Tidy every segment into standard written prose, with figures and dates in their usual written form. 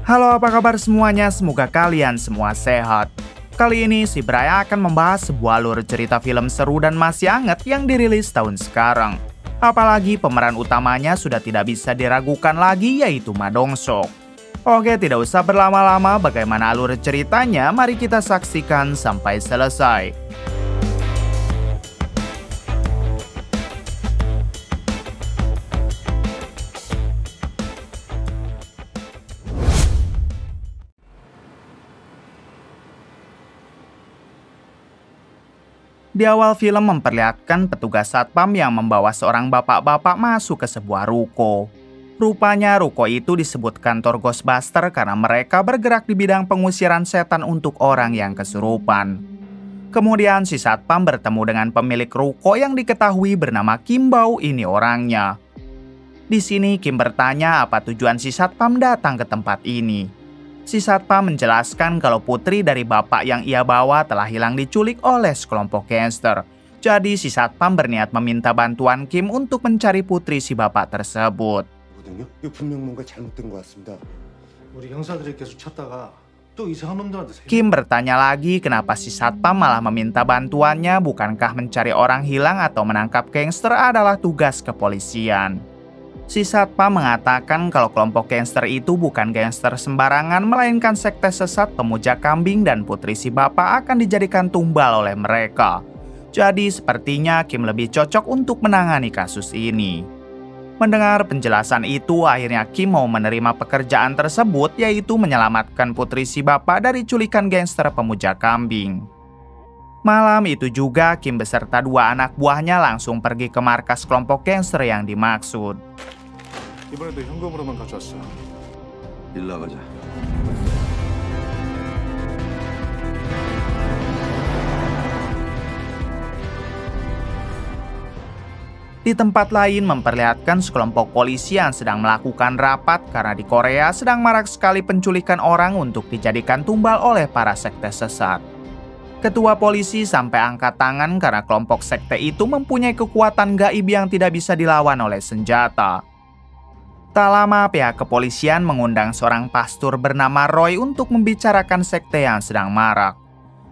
Halo, apa kabar semuanya? Semoga kalian semua sehat. Kali ini si Bray akan membahas sebuah alur cerita film seru dan masih hangat yang dirilis tahun sekarang. Apalagi pemeran utamanya sudah tidak bisa diragukan lagi, yaitu Ma Dong-seok. Oke, tidak usah berlama-lama, bagaimana alur ceritanya? Mari kita saksikan sampai selesai. Di awal film memperlihatkan petugas satpam yang membawa seorang bapak-bapak masuk ke sebuah ruko. Rupanya ruko itu disebut kantor Ghostbuster karena mereka bergerak di bidang pengusiran setan untuk orang yang kesurupan. Kemudian si satpam bertemu dengan pemilik ruko yang diketahui bernama Kim Bao, ini orangnya. Di sini Kim bertanya apa tujuan si satpam datang ke tempat ini. Si satpam menjelaskan kalau putri dari bapak yang ia bawa telah hilang diculik oleh sekelompok gangster. Jadi si satpam berniat meminta bantuan Kim untuk mencari putri si bapak tersebut. Kim bertanya lagi kenapa si satpam malah meminta bantuannya, bukankah mencari orang hilang atau menangkap gangster adalah tugas kepolisian. Si satpam mengatakan kalau kelompok gangster itu bukan gangster sembarangan, melainkan sekte sesat pemuja kambing dan putri si bapak akan dijadikan tumbal oleh mereka. Jadi sepertinya Kim lebih cocok untuk menangani kasus ini. Mendengar penjelasan itu, akhirnya Kim mau menerima pekerjaan tersebut, yaitu menyelamatkan putri si bapak dari culikan gangster pemuja kambing. Malam itu juga Kim beserta dua anak buahnya langsung pergi ke markas kelompok gangster yang dimaksud. 이번에도 현금으로만 가져왔어. 일 나가자. Di tempat lain memperlihatkan sekelompok polisi yang sedang melakukan rapat karena di Korea sedang marak sekali penculikan orang untuk dijadikan tumbal oleh para sekte sesat. Ketua polisi sampai angkat tangan karena kelompok sekte itu mempunyai kekuatan gaib yang tidak bisa dilawan oleh senjata. Tak lama pihak kepolisian mengundang seorang pastor bernama Roy untuk membicarakan sekte yang sedang marak.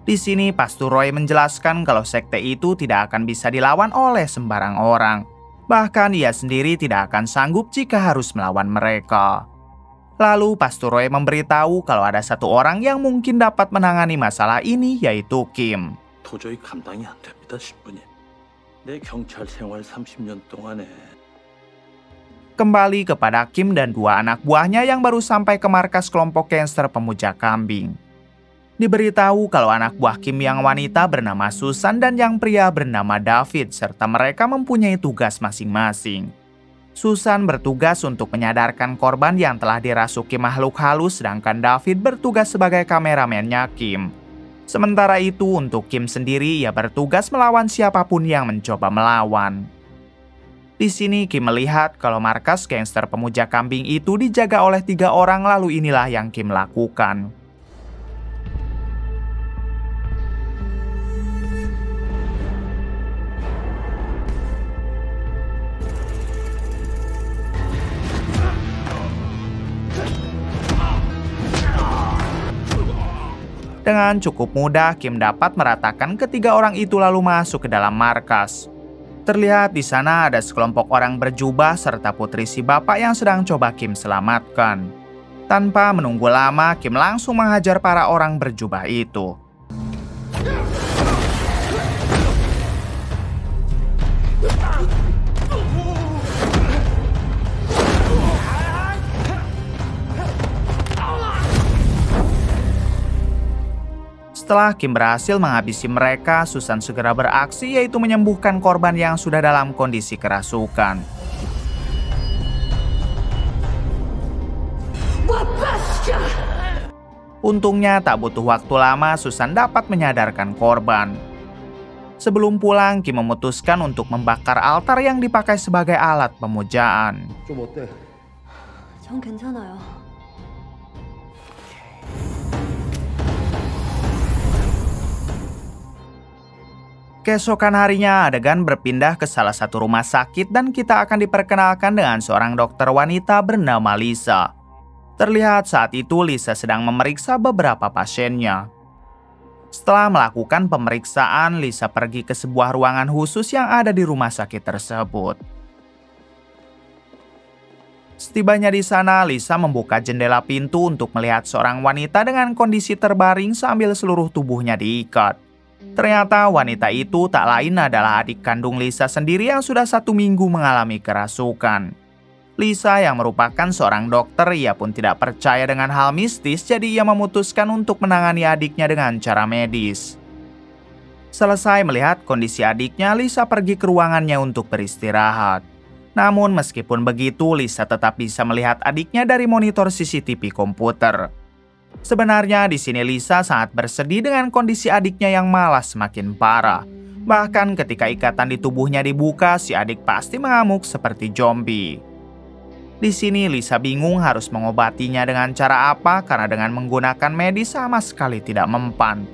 Di sini pastor Roy menjelaskan kalau sekte itu tidak akan bisa dilawan oleh sembarang orang. Bahkan ia sendiri tidak akan sanggup jika harus melawan mereka. Lalu pastor Roy memberitahu kalau ada satu orang yang mungkin dapat menangani masalah ini, yaitu Kim. 도저히 감당이 안 됩니다, 신부님. 내 경찰 생활 30년 동안에 Kembali kepada Kim dan dua anak buahnya yang baru sampai ke markas kelompok gangster pemuja kambing. Diberitahu kalau anak buah Kim yang wanita bernama Susan dan yang pria bernama David, serta mereka mempunyai tugas masing-masing. Susan bertugas untuk menyadarkan korban yang telah dirasuki makhluk halus, sedangkan David bertugas sebagai kameramennya Kim. Sementara itu untuk Kim sendiri, ia bertugas melawan siapapun yang mencoba melawan. Di sini Kim melihat kalau markas gangster pemuja kambing itu dijaga oleh 3 orang, lalu inilah yang Kim lakukan. Dengan cukup mudah Kim dapat meratakan ketiga orang itu lalu masuk ke dalam markas. Terlihat di sana ada sekelompok orang berjubah serta putri si bapak yang sedang coba Kim selamatkan. Tanpa menunggu lama, Kim langsung menghajar para orang berjubah itu. Setelah Kim berhasil menghabisi mereka, Susan segera beraksi, yaitu menyembuhkan korban yang sudah dalam kondisi kerasukan. Untungnya tak butuh waktu lama, Susan dapat menyadarkan korban. Sebelum pulang, Kim memutuskan untuk membakar altar yang dipakai sebagai alat pemujaan. 좀 어때? 전 괜찮아요. Keesokan harinya, adegan berpindah ke salah satu rumah sakit dan kita akan diperkenalkan dengan seorang dokter wanita bernama Lisa. Terlihat saat itu Lisa sedang memeriksa beberapa pasiennya. Setelah melakukan pemeriksaan, Lisa pergi ke sebuah ruangan khusus yang ada di rumah sakit tersebut. Setibanya di sana, Lisa membuka jendela pintu untuk melihat seorang wanita dengan kondisi terbaring sambil seluruh tubuhnya diikat. Ternyata wanita itu tak lain adalah adik kandung Lisa sendiri yang sudah 1 minggu mengalami kerasukan. Lisa yang merupakan seorang dokter, ia pun tidak percaya dengan hal mistis, jadi ia memutuskan untuk menangani adiknya dengan cara medis. Selesai melihat kondisi adiknya, Lisa pergi ke ruangannya untuk beristirahat. Namun meskipun begitu, Lisa tetap bisa melihat adiknya dari monitor CCTV komputer. Sebenarnya di sini Lisa sangat bersedih dengan kondisi adiknya yang malah semakin parah. Bahkan ketika ikatan di tubuhnya dibuka, si adik pasti mengamuk seperti zombie. Di sini Lisa bingung harus mengobatinya dengan cara apa karena dengan menggunakan medis sama sekali tidak mempan.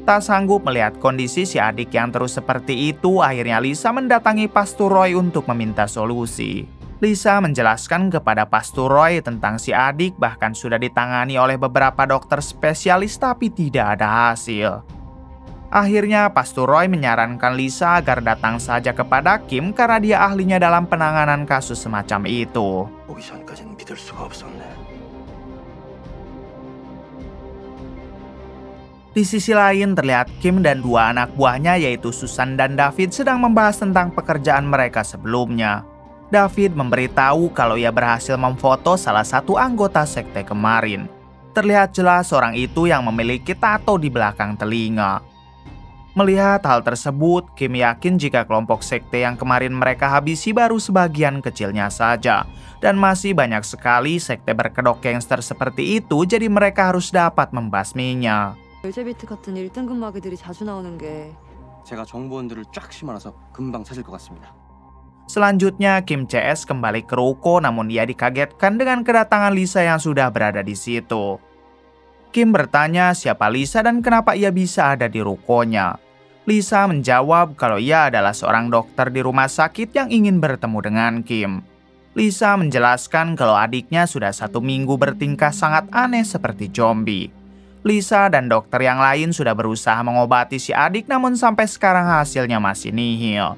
Tak sanggup melihat kondisi si adik yang terus seperti itu, akhirnya Lisa mendatangi Pastor Roy untuk meminta solusi. Lisa menjelaskan kepada Pastor Roy tentang si adik, bahkan sudah ditangani oleh beberapa dokter spesialis tapi tidak ada hasil. Akhirnya Pastor Roy menyarankan Lisa agar datang saja kepada Kim karena dia ahlinya dalam penanganan kasus semacam itu. 오기 전까지는 믿을 수가 없었네. Di sisi lain terlihat Kim dan 2 anak buahnya yaitu Susan dan David sedang membahas tentang pekerjaan mereka sebelumnya. David memberitahu kalau ia berhasil memfoto salah satu anggota sekte kemarin. Terlihat jelas orang itu yang memiliki tato di belakang telinga. Melihat hal tersebut, Kim yakin jika kelompok sekte yang kemarin mereka habisi baru sebagian kecilnya saja. Dan masih banyak sekali sekte berkedok gangster seperti itu, jadi mereka harus dapat membasminya. 엘제비트 같은 1등급 마귀들이 자주 나오는 게 제가 정보원들을 쫙 심어놔서 금방 찾을 것 같습니다. Selanjutnya, Kim CS kembali ke ruko, namun ia dikagetkan dengan kedatangan Lisa yang sudah berada di situ. Kim bertanya siapa Lisa dan kenapa ia bisa ada di rukonya. Lisa menjawab kalau ia adalah seorang dokter di rumah sakit yang ingin bertemu dengan Kim. Lisa menjelaskan kalau adiknya sudah 1 minggu bertingkah sangat aneh seperti zombie. Lisa dan dokter yang lain sudah berusaha mengobati si adik, namun sampai sekarang hasilnya masih nihil.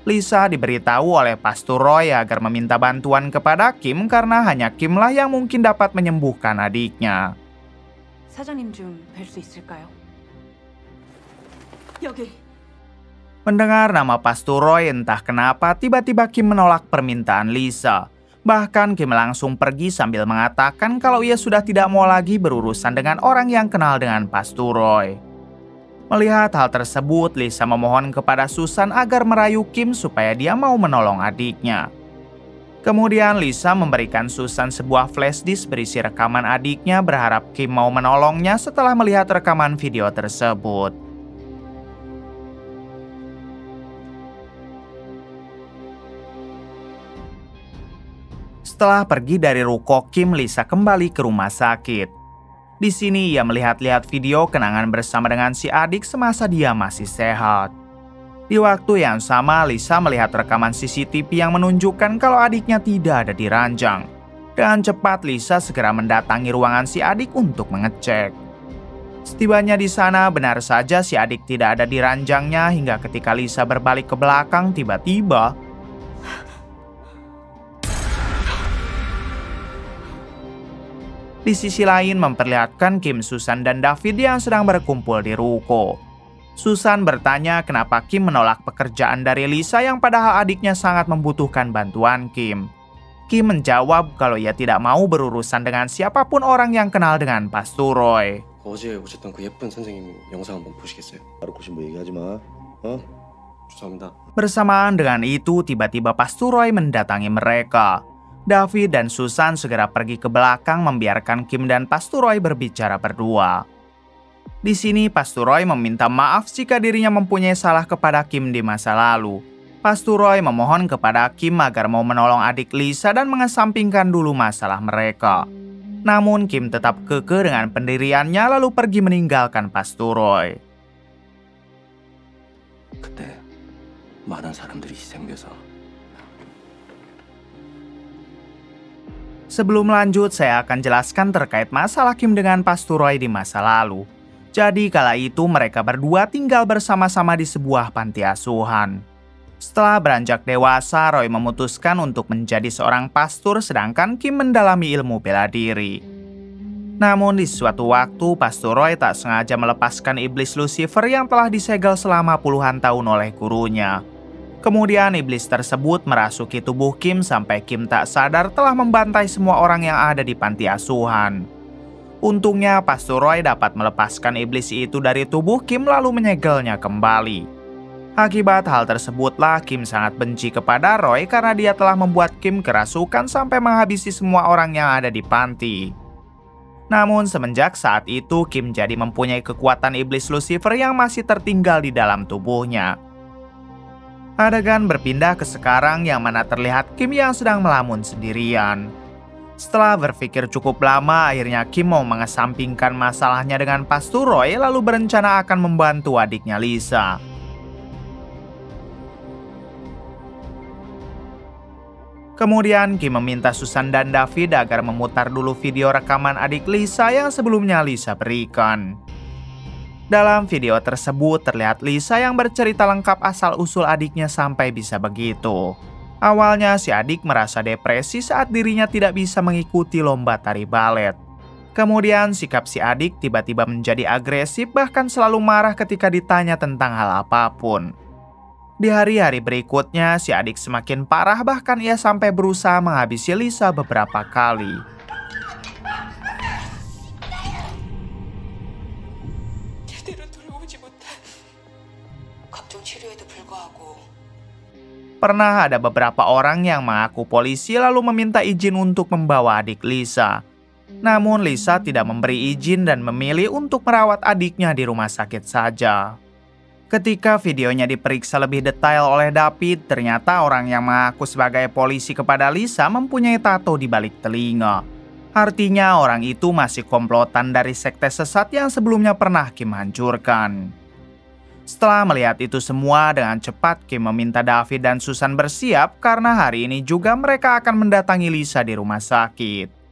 Lisa diberitahu oleh Pastor Roy agar meminta bantuan kepada Kim karena hanya Kimlah yang mungkin dapat menyembuhkan adiknya. 사장님 좀 뵐 수 있을까요? 여기. Mendengar nama Pastor Roy, entah kenapa tiba-tiba Kim menolak permintaan Lisa. Bahkan Kim langsung pergi sambil mengatakan kalau ia sudah tidak mau lagi berurusan dengan orang yang kenal dengan Pastor Roy. Melihat hal tersebut, Lisa memohon kepada Susan agar merayu Kim supaya dia mau menolong adiknya. Kemudian Lisa memberikan Susan sebuah flash disk berisi rekaman adiknya, berharap Kim mau menolongnya setelah melihat rekaman video tersebut. Setelah pergi dari ruko Kim, Lisa kembali ke rumah sakit. Di sini ia melihat-lihat video kenangan bersama dengan si adik semasa dia masih sehat. Di waktu yang sama, Lisa melihat rekaman CCTV yang menunjukkan kalau adiknya tidak ada di ranjang. Dengan cepat, Lisa segera mendatangi ruangan si adik untuk mengecek. Setibanya di sana, benar saja si adik tidak ada di ranjangnya hingga ketika Lisa berbalik ke belakang, tiba-tiba di sisi lain memperlihatkan Kim, Susan, dan David yang sedang berkumpul di ruko. Susan bertanya kenapa Kim menolak pekerjaan dari Lisa yang padahal adiknya sangat membutuhkan bantuan Kim. Kim menjawab kalau ia tidak mau berurusan dengan siapapun orang yang kenal dengan Pastor Roy. 어제 오셨던 그 예쁜 선생님 영상 한번 보시겠어요? 아르코신 뭐 얘기하지 마. 죄송합니다. Bersamaan dengan itu, tiba-tiba Pastor Roy mendatangi mereka. David dan Susan segera pergi ke belakang membiarkan Kim dan Pastor Roy berbicara berdua. Di sini Pastor Roy meminta maaf jika dirinya mempunyai salah kepada Kim di masa lalu. Pastor Roy memohon kepada Kim agar mau menolong adik Lisa dan mengesampingkan dulu masalah mereka. Namun Kim tetap kekeh dengan pendiriannya lalu pergi meninggalkan Pastor Roy. 그때 많은 사람들이 희생돼서. Sebelum lanjut, saya akan jelaskan terkait masalah Kim dengan Pasturoy di masa lalu. Jadi kala itu mereka berdua tinggal bersama-sama di sebuah panti asuhan. Setelah beranjak dewasa, Roy memutuskan untuk menjadi seorang pastur sedangkan Kim mendalami ilmu bela diri. Namun di suatu waktu, Pastur Roy tak sengaja melepaskan iblis Lucifer yang telah disegel selama puluhan tahun oleh gurunya. Kemudian iblis tersebut merasuki tubuh Kim sampai Kim tak sadar telah membantai semua orang yang ada di panti asuhan. Untungnya Pastur Roy dapat melepaskan iblis itu dari tubuh Kim lalu menyegelnya kembali. Akibat hal tersebutlah Kim sangat benci kepada Roy karena dia telah membuat Kim kerasukan sampai menghabisi semua orang yang ada di panti. Namun semenjak saat itu Kim jadi mempunyai kekuatan iblis Lucifer yang masih tertinggal di dalam tubuhnya. Adegan berpindah ke sekarang yang mana terlihat Kim yang sedang melamun sendirian. Setelah berpikir cukup lama, akhirnya Kim mau mengesampingkan masalahnya dengan Pastur Roy lalu berencana akan membantu adiknya Lisa. Kemudian Kim meminta Susan dan David agar memutar dulu video rekaman adik Lisa yang sebelumnya Lisa berikan. Dalam video tersebut terlihat Lisa yang bercerita lengkap asal-usul adiknya sampai bisa begitu. Awalnya si adik merasa depresi saat dirinya tidak bisa mengikuti lomba tari balet. Kemudian sikap si adik tiba-tiba menjadi agresif bahkan selalu marah ketika ditanya tentang hal apapun. Di hari-hari berikutnya si adik semakin parah bahkan ia sampai berusaha menghabisi Lisa beberapa kali. Pernah ada beberapa orang yang mengaku polisi lalu meminta izin untuk membawa adik Lisa. Namun Lisa tidak memberi izin dan memilih untuk merawat adiknya di rumah sakit saja. Ketika videonya diperiksa lebih detail oleh David, ternyata orang yang mengaku sebagai polisi kepada Lisa mempunyai tato di balik telinga. Artinya orang itu masih komplotan dari sekte sesat yang sebelumnya pernah Kim hancurkan. Setelah melihat itu semua, dengan cepat Kim meminta David dan Susan bersiap karena hari ini juga mereka akan mendatangi Lisa di rumah sakit.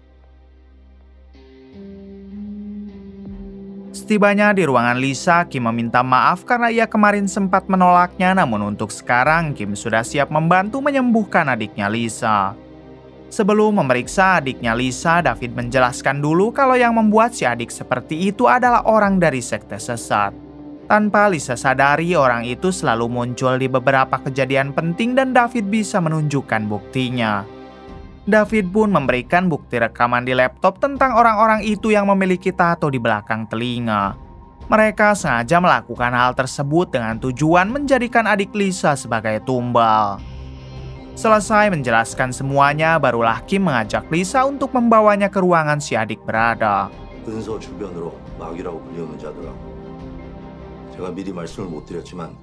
Setibanya di ruangan Lisa, Kim meminta maaf karena ia kemarin sempat menolaknya, namun untuk sekarang Kim sudah siap membantu menyembuhkan adiknya Lisa. Sebelum memeriksa adiknya Lisa, David menjelaskan dulu kalau yang membuat si adik seperti itu adalah orang dari sekte sesat. Tanpa Lisa sadari, orang itu selalu muncul di beberapa kejadian penting dan David bisa menunjukkan buktinya. David pun memberikan bukti rekaman di laptop tentang orang-orang itu yang memiliki tato di belakang telinga. Mereka sengaja melakukan hal tersebut dengan tujuan menjadikan adik Lisa sebagai tumbal. Selesai menjelaskan semuanya, barulah Kim mengajak Lisa untuk membawanya ke ruangan si adik berada. 은서 주변으로 마귀라고 불리우는 자들하고 제가 미리 말씀을 못 드렸지만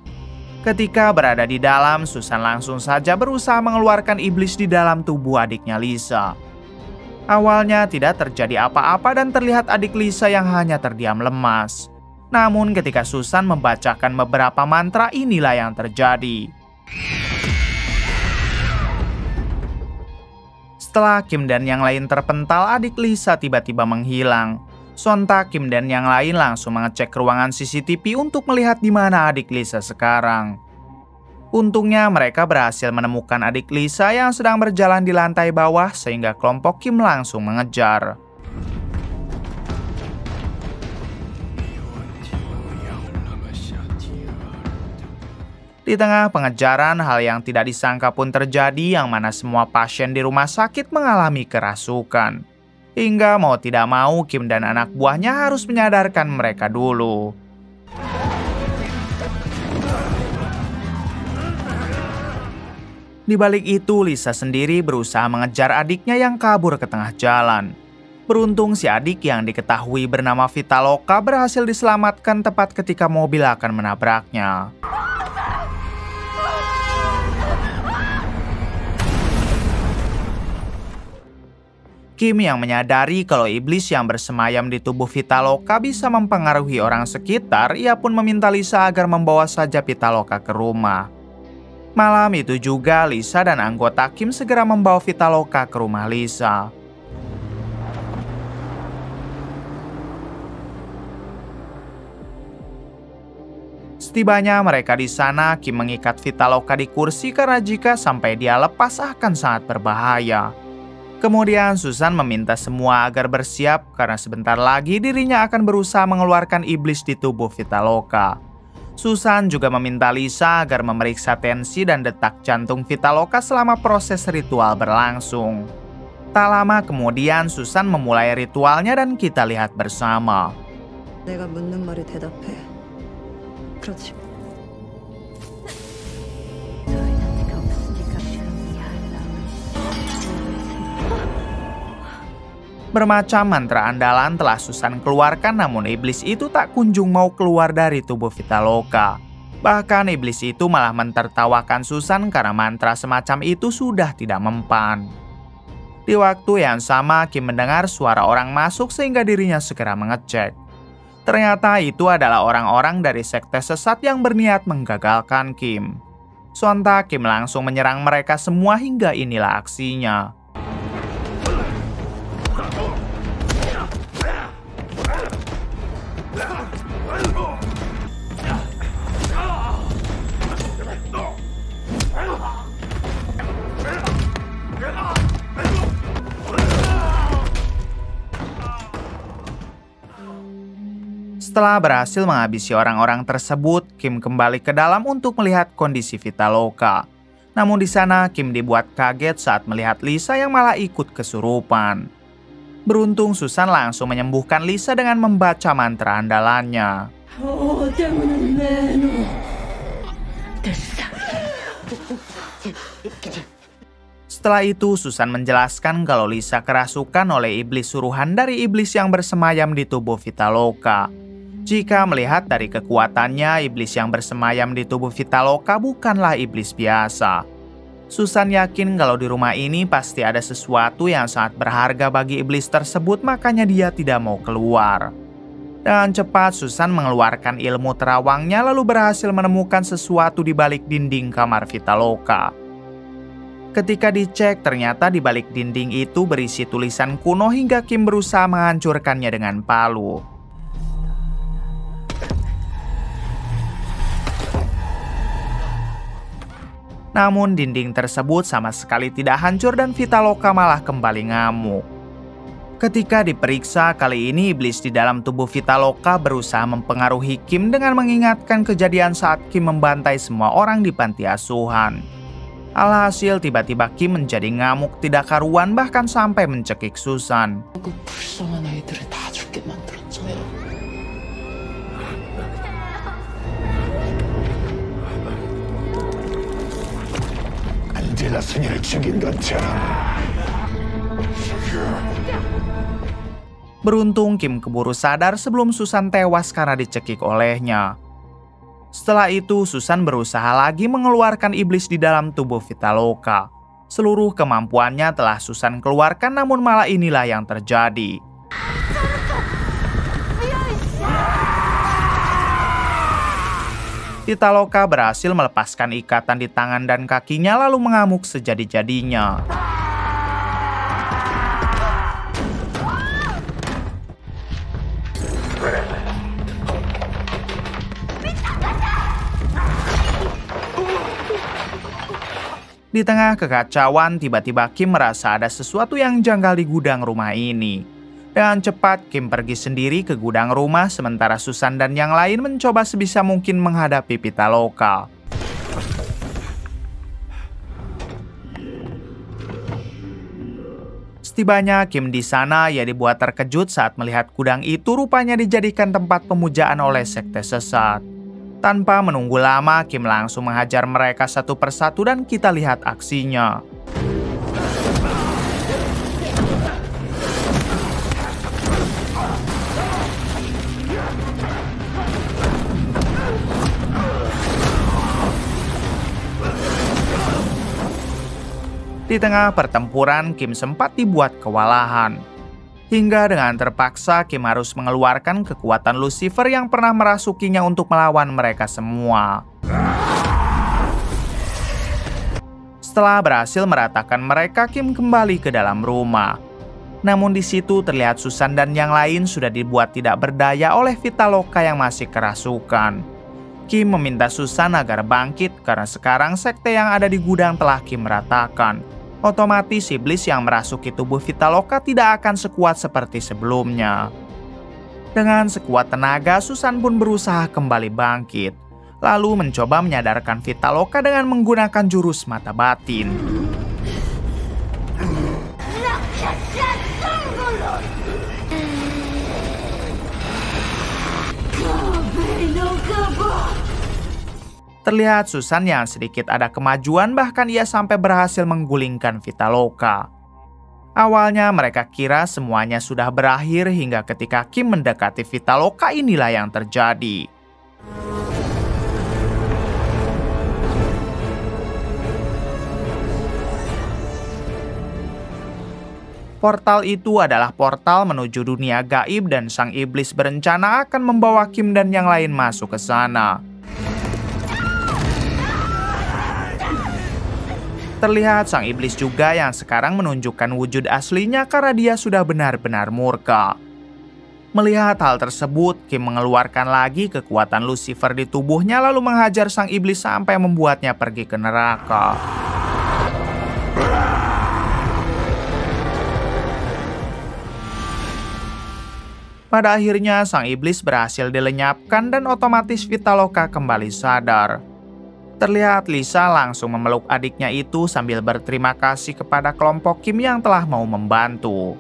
Ketika berada di dalam, Susan langsung saja berusaha mengeluarkan iblis di dalam tubuh adiknya Lisa. Awalnya tidak terjadi apa-apa dan terlihat adik Lisa yang hanya terdiam lemas. Namun ketika Susan membacakan beberapa mantra, inilah yang terjadi. Setelah Kim dan yang lain terpental, adik Lisa tiba-tiba menghilang. Sontak Kim dan yang lain langsung mengecek ruangan CCTV untuk melihat di mana adik Lisa sekarang. Untungnya mereka berhasil menemukan adik Lisa yang sedang berjalan di lantai bawah sehingga kelompok Kim langsung mengejar. Di tengah pengejaran, hal yang tidak disangka pun terjadi yang mana semua pasien di rumah sakit mengalami kerasukan. Hingga mau tidak mau, Kim dan anak buahnya harus menyadarkan mereka dulu. Di balik itu, Lisa sendiri berusaha mengejar adiknya yang kabur ke tengah jalan. Beruntung si adik yang diketahui bernama Vitaloka berhasil diselamatkan tepat ketika mobil akan menabraknya. Kim yang menyadari kalau iblis yang bersemayam di tubuh Vitaloka bisa mempengaruhi orang sekitar, ia pun meminta Lisa agar membawa saja Vitaloka ke rumah. Malam itu juga Lisa dan anggota Kim segera membawa Vitaloka ke rumah Lisa. Setibanya mereka di sana, Kim mengikat Vitaloka di kursi karena jika sampai dia lepas akan sangat berbahaya. Kemudian Susan meminta semua agar bersiap karena sebentar lagi dirinya akan berusaha mengeluarkan iblis di tubuh Vitaloka. Susan juga meminta Lisa agar memeriksa tensi dan detak jantung Vitaloka selama proses ritual berlangsung. Tak lama kemudian Susan memulai ritualnya dan kita lihat bersama. 내가 묻는 말에 대답해. 그렇지. Bermacam mantra andalan telah Susan keluarkan, namun iblis itu tak kunjung mau keluar dari tubuh Vitaloka. Bahkan iblis itu malah mentertawakan Susan karena mantra semacam itu sudah tidak mempan. Di waktu yang sama, Kim mendengar suara orang masuk sehingga dirinya segera mengecek. Ternyata itu adalah orang-orang dari sekte sesat yang berniat menggagalkan Kim. Sontak Kim langsung menyerang mereka semua hingga inilah aksinya. Setelah berhasil menghabisi orang-orang tersebut, Kim kembali ke dalam untuk melihat kondisi Vitaloka. Namun di sana Kim dibuat kaget saat melihat Lisa yang malah ikut kesurupan. Beruntung Susan langsung menyembuhkan Lisa dengan membaca mantra andalannya. Setelah itu Susan menjelaskan kalau Lisa kerasukan oleh iblis suruhan dari iblis yang bersemayam di tubuh Vitaloka. Jika melihat dari kekuatannya, iblis yang bersemayam di tubuh Vitaloka bukanlah iblis biasa. Susan yakin kalau di rumah ini pasti ada sesuatu yang sangat berharga bagi iblis tersebut, makanya dia tidak mau keluar. Dengan cepat Susan mengeluarkan ilmu terawangnya lalu berhasil menemukan sesuatu di balik dinding kamar Vitaloka. Ketika dicek, ternyata di balik dinding itu berisi tulisan kuno hingga Kim berusaha menghancurkannya dengan palu. Namun dinding tersebut sama sekali tidak hancur dan Vitaloka malah kembali ngamuk. Ketika diperiksa, kali ini iblis di dalam tubuh Vitaloka berusaha mempengaruhi Kim dengan mengingatkan kejadian saat Kim membantai semua orang di panti asuhan. Alhasil tiba-tiba Kim menjadi ngamuk tidak karuan bahkan sampai mencekik Susan. Beruntung Kim keburu sadar sebelum Susan tewas karena dicekik olehnya. Setelah itu Susan berusaha lagi mengeluarkan iblis di dalam tubuh Vitaloka. Seluruh kemampuannya telah Susan keluarkan, namun malah inilah yang terjadi. Vitaloka berhasil melepaskan ikatan di tangan dan kakinya lalu mengamuk sejadi-jadinya. Di tengah kekacauan, tiba-tiba Kim merasa ada sesuatu yang janggal di gudang rumah ini. Dengan cepat, Kim pergi sendiri ke gudang rumah, sementara Susan dan yang lain mencoba sebisa mungkin menghadapi Vitaloka. Setibanya Kim di sana, ia dibuat terkejut saat melihat gudang itu rupanya dijadikan tempat pemujaan oleh sekte sesat. Tanpa menunggu lama, Kim langsung menghajar mereka satu persatu dan kita lihat aksinya. Di tengah pertempuran, Kim sempat dibuat kewalahan. Hingga dengan terpaksa, Kim harus mengeluarkan kekuatan Lucifer yang pernah merasukinya untuk melawan mereka semua. Setelah berhasil meratakan mereka, Kim kembali ke dalam rumah. Namun di situ terlihat Susan dan yang lain sudah dibuat tidak berdaya oleh Vitaloka yang masih kerasukan. Kim meminta Susan agar bangkit karena sekarang sekte yang ada di gudang telah Kim ratakan. Otomatis iblis yang merasuki tubuh Vitaloka tidak akan sekuat seperti sebelumnya. Dengan sekuat tenaga, Susan pun berusaha kembali bangkit, lalu mencoba menyadarkan Vitaloka dengan menggunakan jurus mata batin. Terlihat Susan yang sedikit ada kemajuan, bahkan ia sampai berhasil menggulingkan Vitaloka. Awalnya mereka kira semuanya sudah berakhir hingga ketika Kim mendekati Vitaloka inilah yang terjadi. Portal itu adalah portal menuju dunia gaib dan sang iblis berencana akan membawa Kim dan yang lain masuk ke sana. Terlihat sang iblis juga yang sekarang menunjukkan wujud aslinya karena dia sudah benar-benar murka. Melihat hal tersebut, Kim mengeluarkan lagi kekuatan Lucifer di tubuhnya lalu menghajar sang iblis sampai membuatnya pergi ke neraka. Pada akhirnya sang iblis berhasil dilenyapkan dan otomatis Vitaloka kembali sadar. Terlihat Lisa langsung memeluk adiknya itu sambil berterima kasih kepada kelompok Kim yang telah mau membantu.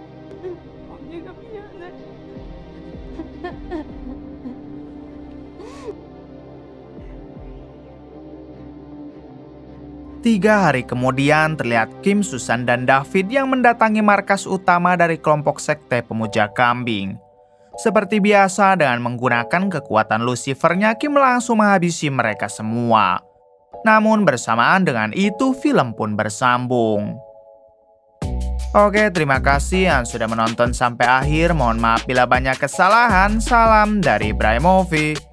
Tiga hari kemudian terlihat Kim, Susan, dan David yang mendatangi markas utama dari kelompok sekte pemuja kambing. Seperti biasa dengan menggunakan kekuatan Lucifernya, Kim langsung menghabisi mereka semua. Namun bersamaan dengan itu film pun bersambung. Oke, terima kasih yang sudah menonton sampai akhir. Mohon maaf bila banyak kesalahan. Salam dari Bray Movie.